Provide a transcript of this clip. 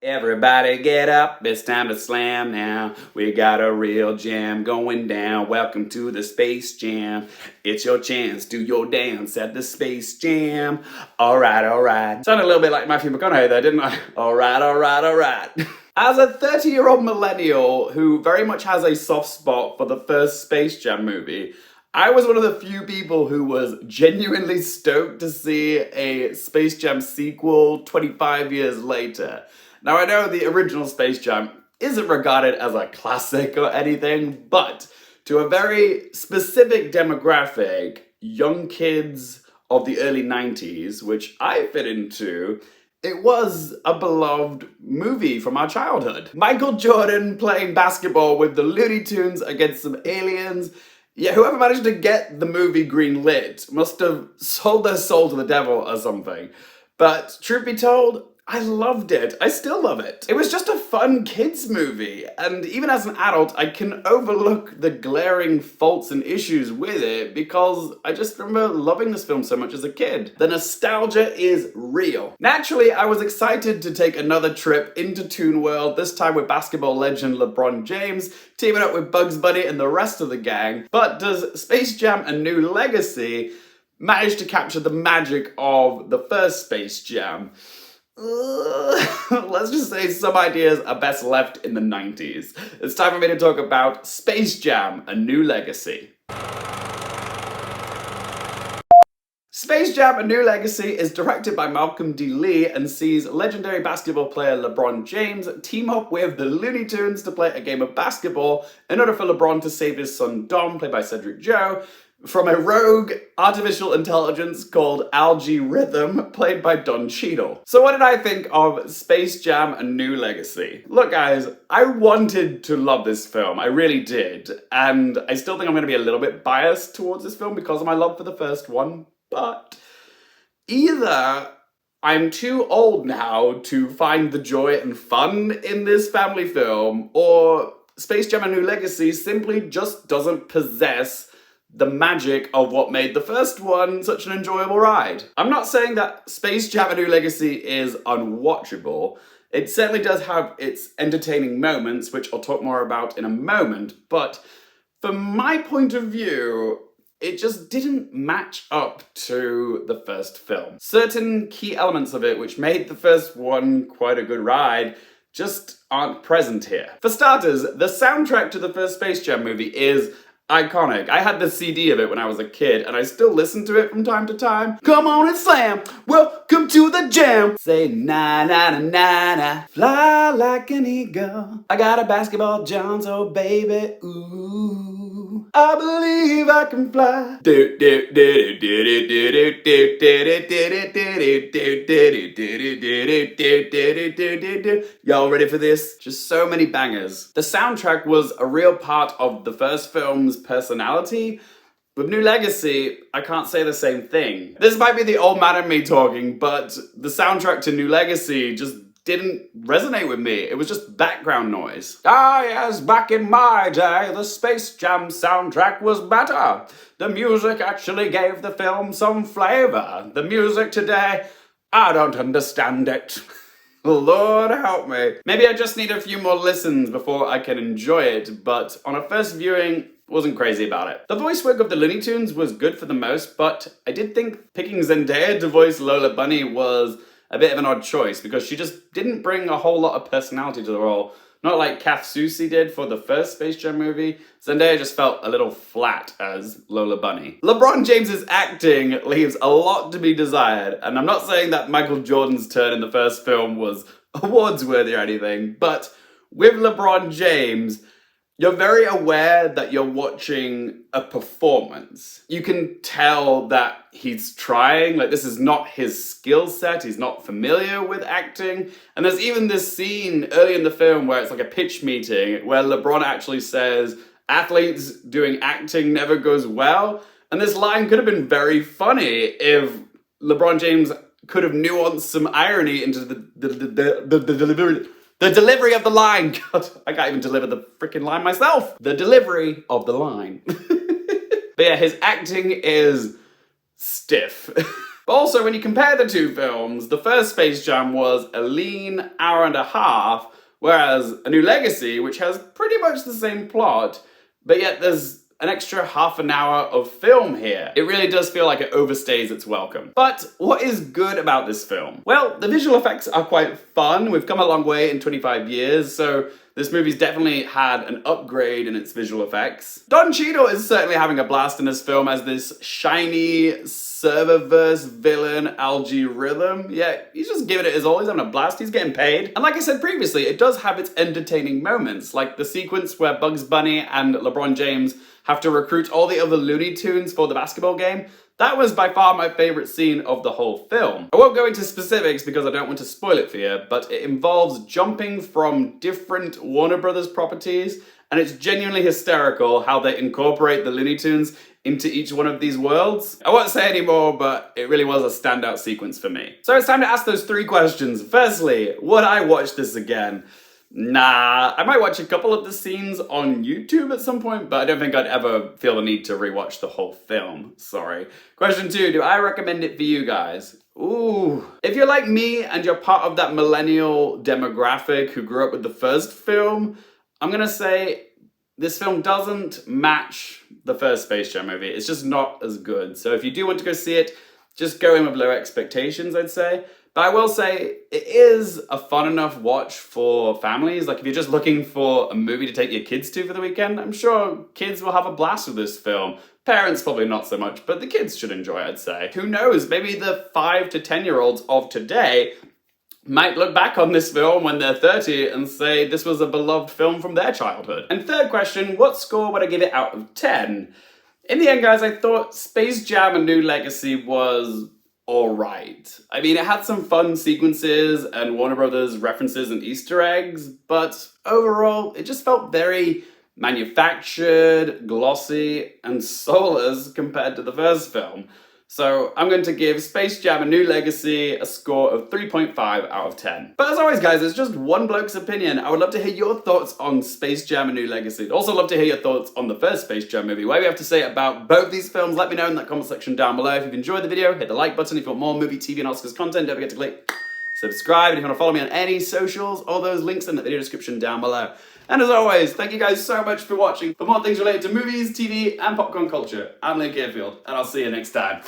Everybody get up, it's time to slam now. We got a real jam going down. Welcome to the Space Jam. It's your chance, do your dance at the Space Jam. Alright, alright. Sounded a little bit like Matthew McConaughey there, didn't I? Alright, alright, alright. As a 30-year-old millennial who very much has a soft spot for the first Space Jam movie, I was one of the few people who was genuinely stoked to see a Space Jam sequel 25 years later. Now, I know the original Space Jam isn't regarded as a classic or anything, but to a very specific demographic, young kids of the early 90s, which I fit into, it was a beloved movie from our childhood. Michael Jordan playing basketball with the Looney Tunes against some aliens. Yeah, whoever managed to get the movie greenlit must have sold their soul to the devil or something. But truth be told, I loved it. I still love it. It was just a fun kids movie, and even as an adult, I can overlook the glaring faults and issues with it because I just remember loving this film so much as a kid. The nostalgia is real. Naturally, I was excited to take another trip into Toon World, this time with basketball legend Lebron James, teaming up with Bugs Bunny and the rest of the gang. But does Space Jam: A New Legacy manage to capture the magic of the first Space Jam? Let's just say some ideas are best left in the 90s. It's time for me to talk about Space Jam: A New Legacy. Space Jam: A New Legacy is directed by Malcolm D. Lee and sees legendary basketball player LeBron James team up with the Looney Tunes to play a game of basketball in order for LeBron to save his son Dom, played by Cedric Joe, from a rogue artificial intelligence called Algae Rhythm, played by Don Cheadle. So what did I think of Space Jam: A New Legacy? Look guys, I wanted to love this film, I really did, and I still think I'm going to be a little bit biased towards this film because of my love for the first one, but either I'm too old now to find the joy and fun in this family film, or Space Jam: A New Legacy simply just doesn't possess the magic of what made the first one such an enjoyable ride. I'm not saying that Space Jam: A New Legacy is unwatchable. It certainly does have its entertaining moments, which I'll talk more about in a moment, but from my point of view, it just didn't match up to the first film. Certain key elements of it, which made the first one quite a good ride, just aren't present here. For starters, the soundtrack to the first Space Jam movie is iconic. I had the CD of it when I was a kid, and I still listen to it from time to time. Come on and slam, welcome to the jam. Say na na na na na, fly like an eagle. I got a basketball Jones, oh baby, ooh. I believe I can fly. Do do do do do do do do do do do do do. Y'all ready for this? Just so many bangers. The soundtrack was a real part of the first film's personality. With New Legacy, I can't say the same thing. This might be the old man in me talking, but the soundtrack to New Legacy just didn't resonate with me. It was just background noise. Ah yes, back in my day, the Space Jam soundtrack was better. The music actually gave the film some flavor. The music today, I don't understand it. Lord help me. Maybe I just need a few more listens before I can enjoy it, but on a first viewing, wasn't crazy about it. The voice work of the Looney Tunes was good for the most, but I did think picking Zendaya to voice Lola Bunny was a bit of an odd choice because she just didn't bring a whole lot of personality to the role. Not like Kath Soucie did for the first Space Jam movie. Zendaya just felt a little flat as Lola Bunny. LeBron James's acting leaves a lot to be desired, and I'm not saying that Michael Jordan's turn in the first film was awards-worthy or anything, but with LeBron James, you're very aware that you're watching a performance. You can tell that he's trying, like this is not his skill set, he's not familiar with acting. And there's even this scene early in the film where it's like a pitch meeting where LeBron actually says, athletes doing acting never goes well. And this line could have been very funny if LeBron James could have nuanced some irony into the delivery of the line. God, I can't even deliver the freaking line myself. The delivery of the line. But yeah, his acting is stiff. But also, when you compare the two films, the first Space Jam was a lean hour and a half, whereas A New Legacy, which has pretty much the same plot, but yet there's an extra half an hour of film here. It really does feel like it overstays its welcome. But what is good about this film? Well, the visual effects are quite fun. We've come a long way in 25 years, so this movie's definitely had an upgrade in its visual effects. Don Cheadle is certainly having a blast in this film as this shiny serververse villain Algae Rhythm. Yeah, he's just giving it his all. He's having a blast. He's getting paid. And like I said previously, it does have its entertaining moments, like the sequence where Bugs Bunny and LeBron James have to recruit all the other Looney Tunes for the basketball game. That was by far my favourite scene of the whole film. I won't go into specifics because I don't want to spoil it for you, but it involves jumping from different Warner Brothers properties, and it's genuinely hysterical how they incorporate the Looney Tunes into each one of these worlds. I won't say any more, but it really was a standout sequence for me. So it's time to ask those 3 questions. Firstly, would I watch this again? Nah, I might watch a couple of the scenes on YouTube at some point, but I don't think I'd ever feel the need to rewatch the whole film. Sorry. Question 2, do I recommend it for you guys? Ooh. If you're like me and you're part of that millennial demographic who grew up with the first film, I'm gonna say this film doesn't match the first Space Jam movie. It's just not as good. So if you do want to go see it, just go in with low expectations, I'd say. But I will say, it is a fun enough watch for families. Like, if you're just looking for a movie to take your kids to for the weekend, I'm sure kids will have a blast with this film. Parents probably not so much, but the kids should enjoy it, I'd say. Who knows, maybe the 5 to 10-year-olds of today might look back on this film when they're 30 and say this was a beloved film from their childhood. And third question, what score would I give it out of 10? In the end, guys, I thought Space Jam: A New Legacy was alright. I mean, it had some fun sequences and Warner Brothers references and Easter eggs, but overall, it just felt very manufactured, glossy, and soulless compared to the first film. So I'm going to give Space Jam: A New Legacy a score of 3.5 out of 10. But as always, guys, it's just one bloke's opinion. I would love to hear your thoughts on Space Jam: A New Legacy. I'd also love to hear your thoughts on the first Space Jam movie. What do you have to say about both these films? Let me know in that comment section down below. If you've enjoyed the video, hit the like button. If you want more movie, TV, and Oscars content, don't forget to click subscribe. And if you want to follow me on any socials, all those links in the video description down below. And as always, thank you guys so much for watching. For more things related to movies, TV, and popcorn culture, I'm Luke Airfield, and I'll see you next time.